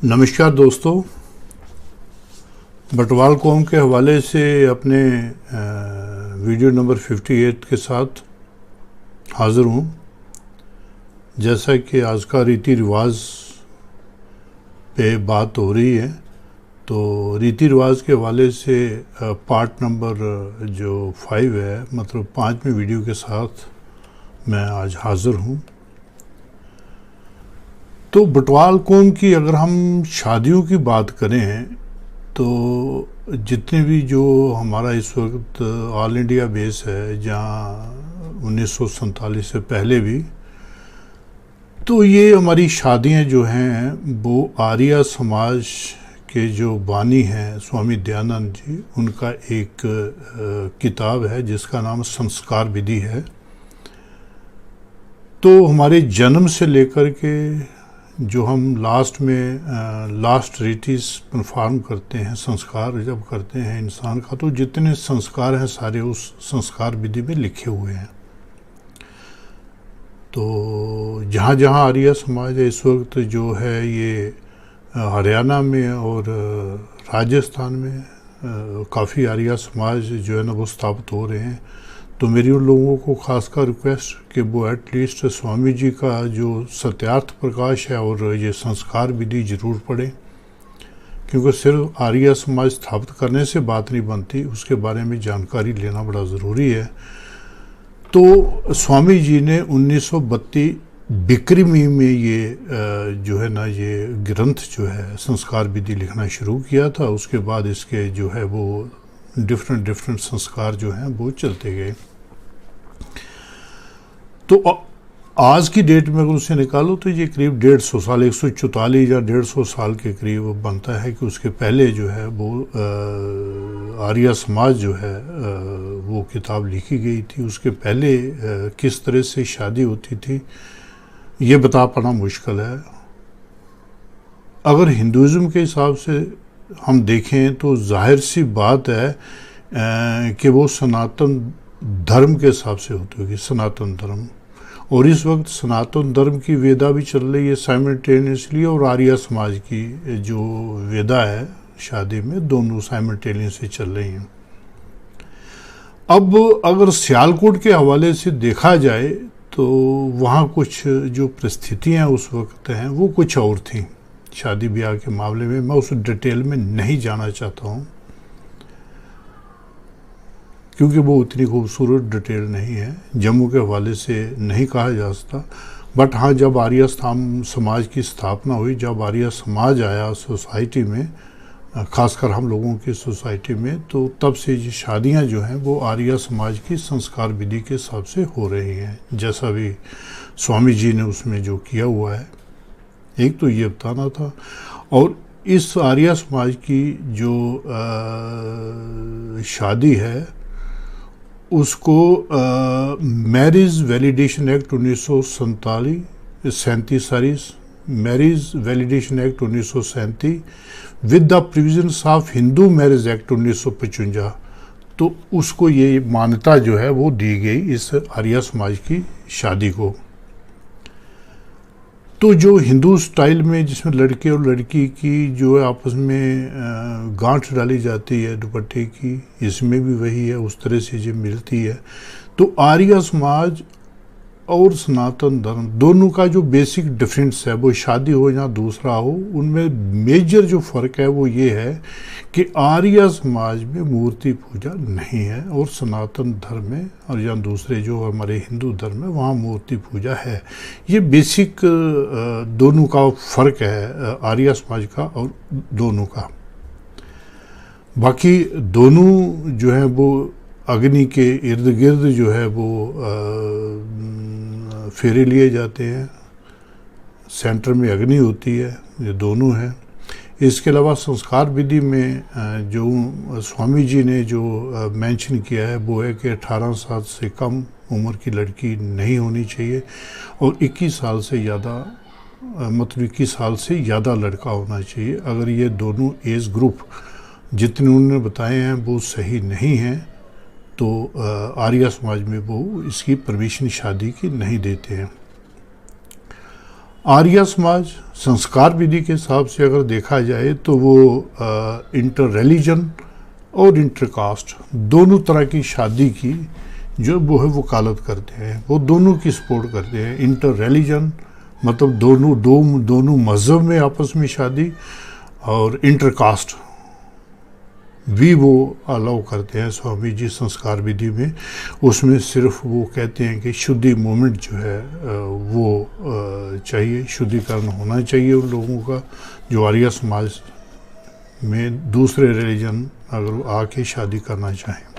नमस्कार दोस्तों, बटवाल कौम के हवाले से अपने वीडियो नंबर 58 के साथ हाज़िर हूँ। जैसा कि आज का रीति रिवाज पे बात हो रही है, तो रीति रिवाज के हवाले से पार्ट नंबर जो 5 है, मतलब 5वें वीडियो के साथ मैं आज हाज़िर हूँ। तो बटवाल कौम की अगर हम शादियों की बात करें तो जितने भी जो हमारा इस वक्त ऑल इंडिया बेस है, जहाँ 1947 से पहले भी, तो ये हमारी शादियां जो हैं वो आर्य समाज के जो बानी हैं स्वामी दयानंद जी, उनका एक किताब है जिसका नाम संस्कार विधि है। तो हमारे जन्म से लेकर के जो हम लास्ट रिटीज परफॉर्म करते हैं, संस्कार जब करते हैं इंसान का, तो जितने संस्कार हैं सारे उस संस्कार विधि में लिखे हुए हैं। तो जहाँ जहाँ आर्य समाज है इस वक्त जो है, ये हरियाणा में और राजस्थान में काफ़ी आर्य समाज जो है ना वो स्थापित हो रहे हैं। तो मेरी उन लोगों को खासकर रिक्वेस्ट कि वो एटलीस्ट स्वामी जी का जो सत्यार्थ प्रकाश है और ये संस्कार विधि जरूर पढ़ें, क्योंकि सिर्फ आर्य समाज स्थापित करने से बात नहीं बनती, उसके बारे में जानकारी लेना बड़ा ज़रूरी है। तो स्वामी जी ने 1932 बिक्रिमी में ये जो है ना ये ग्रंथ जो है संस्कार विधि लिखना शुरू किया था। उसके बाद इसके जो है वो डिफरेंट संस्कार जो हैं वो चलते गए। तो आज की डेट में अगर उसे निकालो तो ये करीब 150 साल, 144 या 150 साल के करीब बनता है कि उसके पहले जो है वो आर्य समाज जो है वो किताब लिखी गई थी। उसके पहले किस तरह से शादी होती थी ये बता पाना मुश्किल है। अगर हिंदुज़म के हिसाब से हम देखें तो जाहिर सी बात है कि वो सनातन धर्म के हिसाब से होती होगी, सनातन धर्म। और इस वक्त सनातन धर्म की वेदा भी चल रही है साइमल्टेनियसली, और आर्य समाज की जो वेदा है शादी में, दोनों साइमल्टेनियसली चल रही हैं। अब अगर सियालकोट के हवाले से देखा जाए तो वहाँ कुछ जो परिस्थितियाँ उस वक्त हैं वो कुछ और थी शादी ब्याह के मामले में। मैं उस डिटेल में नहीं जाना चाहता हूँ क्योंकि वो उतनी खूबसूरत डिटेल नहीं है, जम्मू के हवाले से नहीं कहा जा सकता। बट हाँ, जब आर्य समाज की स्थापना हुई, जब आर्य समाज आया सोसाइटी में, खासकर हम लोगों की सोसाइटी में, तो तब से ये शादियाँ जो हैं वो आर्य समाज की संस्कार विधि के हिसाब से हो रही हैं, जैसा भी स्वामी जी ने उसमें जो किया हुआ है। एक तो ये बताना था। और इस आर्य समाज की जो शादी है उसको marriage validation act 1937 marriage validation act 1937 with the provisions of Hindu marriage act 1955, तो उसको ये मान्यता जो है वो दी गई इस आर्य समाज की शादी को। तो जो हिंदू स्टाइल में जिसमें लड़के और लड़की की जो है आपस में गांठ डाली जाती है दुपट्टे की, इसमें भी वही है, उस तरह से जो मिलती है। तो आर्य समाज और सनातन धर्म दोनों का जो बेसिक डिफरेंस है, वो शादी हो या दूसरा हो, उनमें मेजर जो फ़र्क है वो ये है कि आर्य समाज में मूर्ति पूजा नहीं है और सनातन धर्म में और या दूसरे जो हमारे हिंदू धर्म है वहाँ मूर्ति पूजा है। ये बेसिक दोनों का फ़र्क है, आर्य समाज का और दोनों का। बाकी दोनों जो है वो अग्नि के इर्द गिर्द जो है वो फेरे लिए जाते हैं, सेंटर में अग्नि होती है, ये दोनों हैं। इसके अलावा संस्कार विधि में जो स्वामी जी ने जो मेंशन किया है वो है कि 18 साल से कम उम्र की लड़की नहीं होनी चाहिए और 21 साल से ज़्यादा, मतलब 21 साल से ज़्यादा लड़का होना चाहिए। अगर ये दोनों एज ग्रुप जितने उन्होंने बताए हैं वो सही नहीं हैं तो आर्य समाज में वो इसकी परमिशन शादी की नहीं देते हैं। आर्य समाज संस्कार विधि के हिसाब से अगर देखा जाए तो वो इंटर रिलीजन और इंटर कास्ट दोनों तरह की शादी की जो वो है वकालत करते हैं, वो दोनों की सपोर्ट करते हैं। इंटर रिलीजन मतलब दोनों मज़हब में आपस में शादी, और इंटर कास्ट भी वो अलाउ करते हैं स्वामी जी संस्कार विधि में। उसमें सिर्फ वो कहते हैं कि शुद्धि मोमेंट जो है वो चाहिए, शुद्धिकरण होना चाहिए उन लोगों का जो आर्य समाज में दूसरे रिलीजन अगर आके शादी करना चाहें।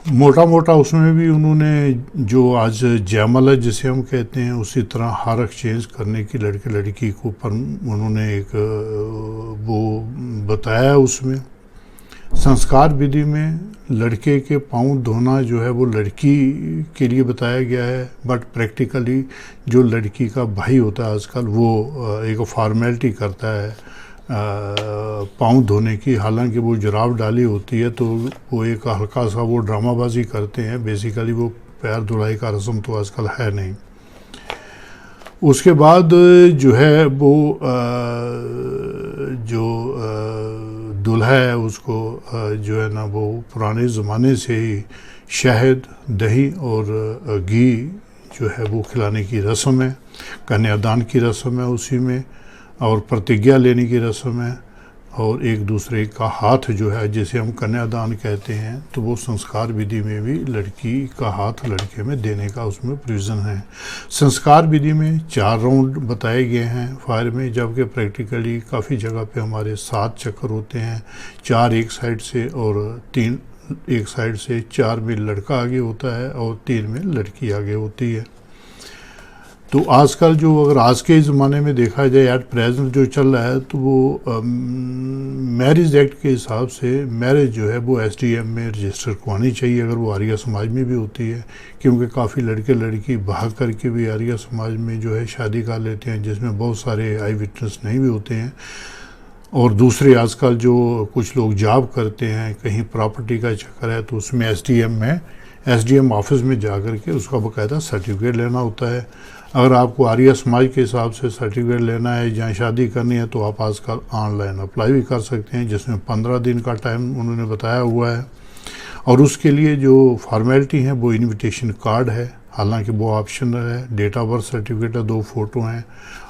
मोटा मोटा उसमें भी उन्होंने जो आज जयमाला जिसे हम कहते हैं उसी तरह हार एक्सचेंज करने की लड़के लड़की को पर उन्होंने एक वो बताया। उसमें संस्कार विधि में लड़के के पाँव धोना जो है वो लड़की के लिए बताया गया है, बट प्रैक्टिकली जो लड़की का भाई होता है आजकल वो एक फॉर्मेलिटी करता है पाँव धोने की, हालांकि वो जुराब डाली होती है तो वो एक हल्का सा वो ड्रामाबाजी करते हैं। बेसिकली वो पैर धुलाई का रस्म तो आजकल है नहीं। उसके बाद जो है वो जो दूल्हा है उसको जो है ना वो पुराने ज़माने से ही शहद, दही और घी जो है वो खिलाने की रस्म है। कन्यादान की रस्म है उसी में, और प्रतिज्ञा लेने की रस्म है, और एक दूसरे का हाथ जो है जिसे हम कन्यादान कहते हैं तो वो संस्कार विधि में भी लड़की का हाथ लड़के में देने का उसमें प्रोविज़न है। संस्कार विधि में 4 राउंड बताए गए हैं फायर में, जबकि प्रैक्टिकली काफ़ी जगह पे हमारे 7 चक्कर होते हैं, 4 एक साइड से और 3 एक साइड से। 4 में लड़का आगे होता है और 3 में लड़की आगे होती है। तो आजकल जो अगर आज के ज़माने में देखा जाए एट प्रेजेंट जो चल रहा है तो वो मैरिज एक्ट के हिसाब से मैरिज जो है वो SDM में रजिस्टर करवानी चाहिए अगर वो आर्य समाज में भी होती है, क्योंकि काफ़ी लड़के लड़की भाग करके भी आर्य समाज में जो है शादी कर लेते हैं, जिसमें बहुत सारे आई विटनेस नहीं भी होते हैं। और दूसरे आजकल जो कुछ लोग जॉब करते हैं, कहीं प्रॉपर्टी का चक्कर है तो उसमें SDM ऑफिस में जा कर के उसका बाकायदा सर्टिफिकेट लेना होता है। अगर आपको आर्य समाज के हिसाब से सर्टिफिकेट लेना है या शादी करनी है तो आप आजकल ऑनलाइन अप्लाई भी कर सकते हैं, जिसमें 15 दिन का टाइम उन्होंने बताया हुआ है। और उसके लिए जो फॉर्मेलिटी है वो इनविटेशन कार्ड है, हालांकि वो ऑप्शनल है। डेट ऑफ बर्थ सर्टिफिकेट है, 2 फ़ोटो हैं,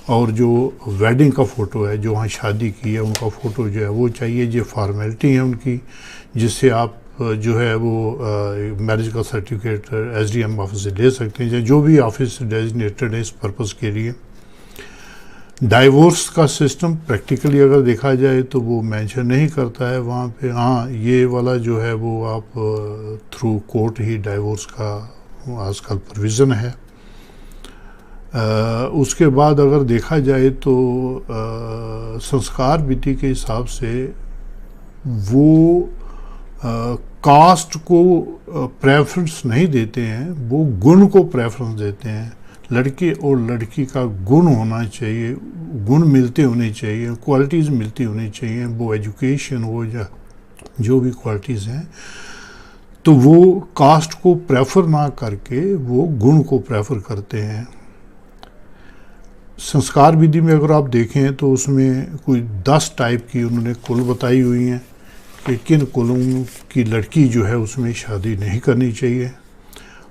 और जो वेडिंग का फ़ोटो है जो वहाँ शादी की है उनका फ़ोटो जो है वो चाहिए। ये फॉर्मेलिटी है उनकी, जिससे आप जो है वो मैरिज का सर्टिफिकेट SDM ऑफिस से ले सकते हैं, जो भी ऑफिस डेजिग्नेटेड है इस पर्पज़ के लिए। डाइवोर्स का सिस्टम प्रैक्टिकली अगर देखा जाए तो वो मेंशन नहीं करता है वहाँ पे। हाँ, ये वाला जो है वो आप थ्रू कोर्ट ही डाइवोर्स का आजकल प्रोविज़न है। उसके बाद अगर देखा जाए तो संस्कार विधि के हिसाब से वो कास्ट को प्रेफरेंस नहीं देते हैं, वो गुण को प्रेफरेंस देते हैं। लड़के और लड़की का गुण होना चाहिए, गुण मिलते होने चाहिए, क्वालिटीज़ मिलती होनी चाहिए, वो एजुकेशन हो या जो भी क्वालिटीज़ हैं, तो वो कास्ट को प्रेफर ना करके वो गुण को प्रेफर करते हैं। संस्कार विधि में अगर आप देखें तो उसमें कोई 10 टाइप की उन्होंने कुल बताई हुई हैं कि किन कुलों की लड़की जो है उसमें शादी नहीं करनी चाहिए,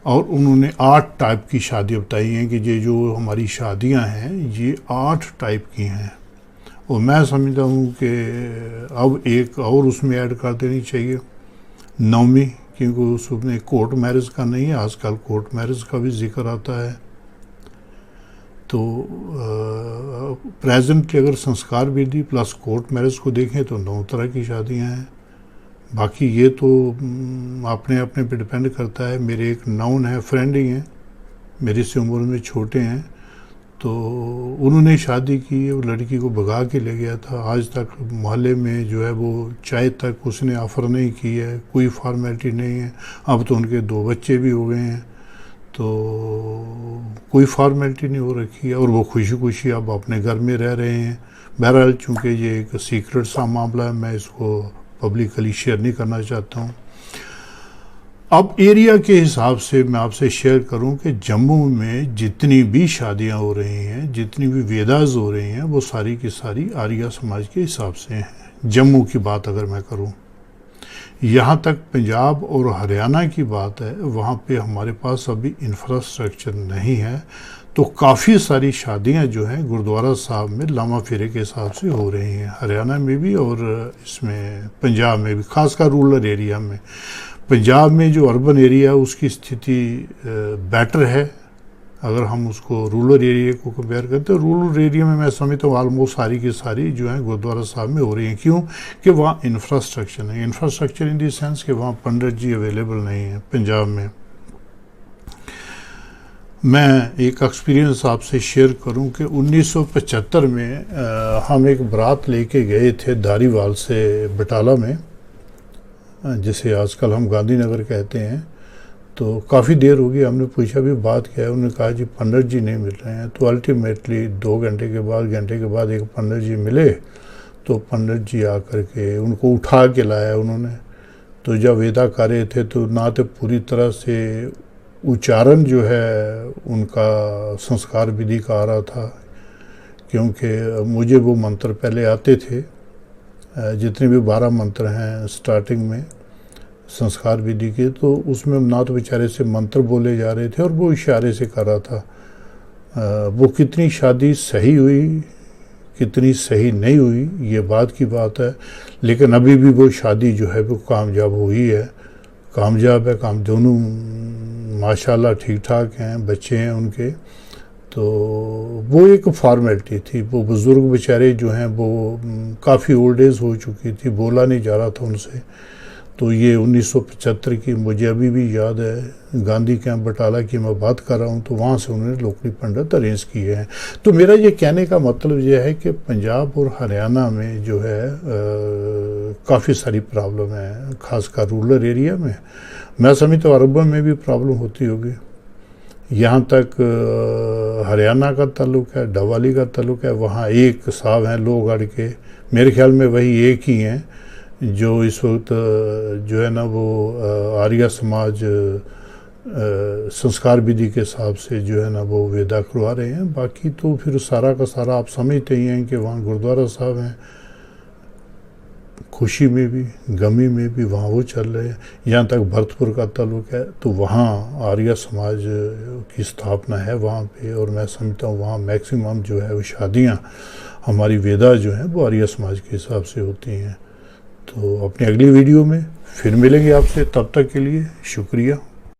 और उन्होंने 8 टाइप की शादी बताई हैं कि ये जो हमारी शादियां हैं ये 8 टाइप की हैं। और मैं समझता हूँ कि अब एक और उसमें ऐड कर देनी चाहिए, 9वीं, क्योंकि उसमें कोर्ट मैरिज का नहीं है, आजकल कोर्ट मैरिज का भी जिक्र आता है। तो प्रेजेंटली अगर संस्कार विधि प्लस कोर्ट मैरिज को देखें तो 9 तरह की शादियां हैं। बाकी ये तो अपने अपने पे डिपेंड करता है। मेरे एक नाउन है, फ्रेंड ही हैं, मेरे से उम्र में छोटे हैं, तो उन्होंने शादी की, वो लड़की को भगा के ले गया था। आज तक मोहल्ले में जो है वो चाय तक उसने ऑफ़र नहीं की है, कोई फॉर्मेलिटी नहीं है। अब तो उनके 2 बच्चे भी हो गए हैं, तो कोई फॉर्मेलिटी नहीं हो रखी है, और वो खुशी खुशी अब अपने घर में रह रहे हैं। बहरहाल चूँकि ये एक सीक्रेट सा मामला है, मैं इसको पब्लिकली शेयर नहीं करना चाहता हूँ। अब एरिया के हिसाब से मैं आपसे शेयर करूं कि जम्मू में जितनी भी शादियां हो रही हैं, जितनी भी वेदास हो रही हैं, वो सारी की सारी आर्या समाज के हिसाब से हैं। जम्मू की बात अगर मैं करूं, यहाँ तक पंजाब और हरियाणा की बात है, वहाँ पे हमारे पास अभी इंफ्रास्ट्रक्चर नहीं है, तो काफ़ी सारी शादियाँ जो हैं गुरुद्वारा साहब में लामा फेरे के हिसाब से हो रही हैं, हरियाणा में भी और इसमें पंजाब में भी, खासकर रूरल एरिया में। पंजाब में जो अर्बन एरिया है उसकी स्थिति बेटर है अगर हम उसको रूरल एरिया को कंपेयर करते हैं। रूरल एरिया में मैं समझता हूँ ऑलमोस्ट सारी की सारी जो है गुरुद्वारा साहब में हो रही हैं। क्यों? कि वहाँ इंफ्रास्ट्रक्चर है, इंफ्रास्ट्रक्चर इन द सेंस कि वहाँ पंडित जी अवेलेबल नहीं है पंजाब में। मैं एक एक्सपीरियंस आपसे शेयर करूं कि 1975 में हम एक बारात लेके गए थे धारीवाल से बटाला में, जिसे आजकल हम गांधीनगर कहते हैं। तो काफ़ी देर हो गई, हमने पूछा भी बात क्या है, उन्होंने कहा जी पंडित जी नहीं मिल रहे हैं। तो अल्टीमेटली 2 घंटे के बाद एक पंडित जी मिले। तो पंडित जी आकर के उनको उठा के लाया उन्होंने। तो जब वेदा कर रहे थे तो ना तो पूरी तरह से उच्चारण जो है उनका संस्कार विधि का आ रहा था, क्योंकि मुझे वो मंत्र पहले आते थे, जितने भी 12 मंत्र हैं स्टार्टिंग में संस्कार विधि के, तो उसमें ना तो बेचारे से मंत्र बोले जा रहे थे और वो इशारे से कर रहा था। वो कितनी शादी सही हुई कितनी सही नहीं हुई ये बात की बात है, लेकिन अभी भी वो शादी जो है वो कामयाब हुई है, कामयाब है। काम दोनों माशाल्लाह ठीक ठाक हैं, बच्चे हैं उनके। तो वो एक फॉर्मेलिटी थी। वो बुज़ुर्ग बेचारे जो हैं वो काफ़ी ओल्ड एज हो चुकी थी, बोला नहीं जा रहा था उनसे। तो ये 1975 की मुझे अभी भी याद है, गांधी कैंप बटाला की मैं बात कर रहा हूँ, तो वहाँ से उन्होंने लोकली पंडित अरेंज किए हैं। तो मेरा ये कहने का मतलब ये है कि पंजाब और हरियाणा में जो है काफ़ी सारी प्रॉब्लम है, खासकर रूरल एरिया में। मैं समझता हूँ अर्बन में भी प्रॉब्लम होती होगी। यहाँ तक हरियाणा का ताल्लुक है, डवाली का ताल्लुक है, वहाँ एक साहब हैं लोहगढ़ के, मेरे ख्याल में वही एक ही हैं जो इस वक्त जो है ना वो आर्य समाज संस्कार विधि के हिसाब से जो है ना वो वेदा करवा रहे हैं। बाकी तो फिर सारा का सारा आप समझते ही हैं कि वहाँ गुरुद्वारा साहब हैं, खुशी में भी गमी में भी वहाँ वो चल रहे हैं। यहाँ तक भरतपुर का ताल्लुक है तो वहाँ आर्य समाज की स्थापना है वहाँ पे, और मैं समझता हूँ वहाँ मैक्सिमम जो है वो शादियाँ हमारी वेदा जो हैं वो आर्य समाज के हिसाब से होती हैं। तो अपनी अगली वीडियो में फिर मिलेंगे आपसे, तब तक के लिए शुक्रिया।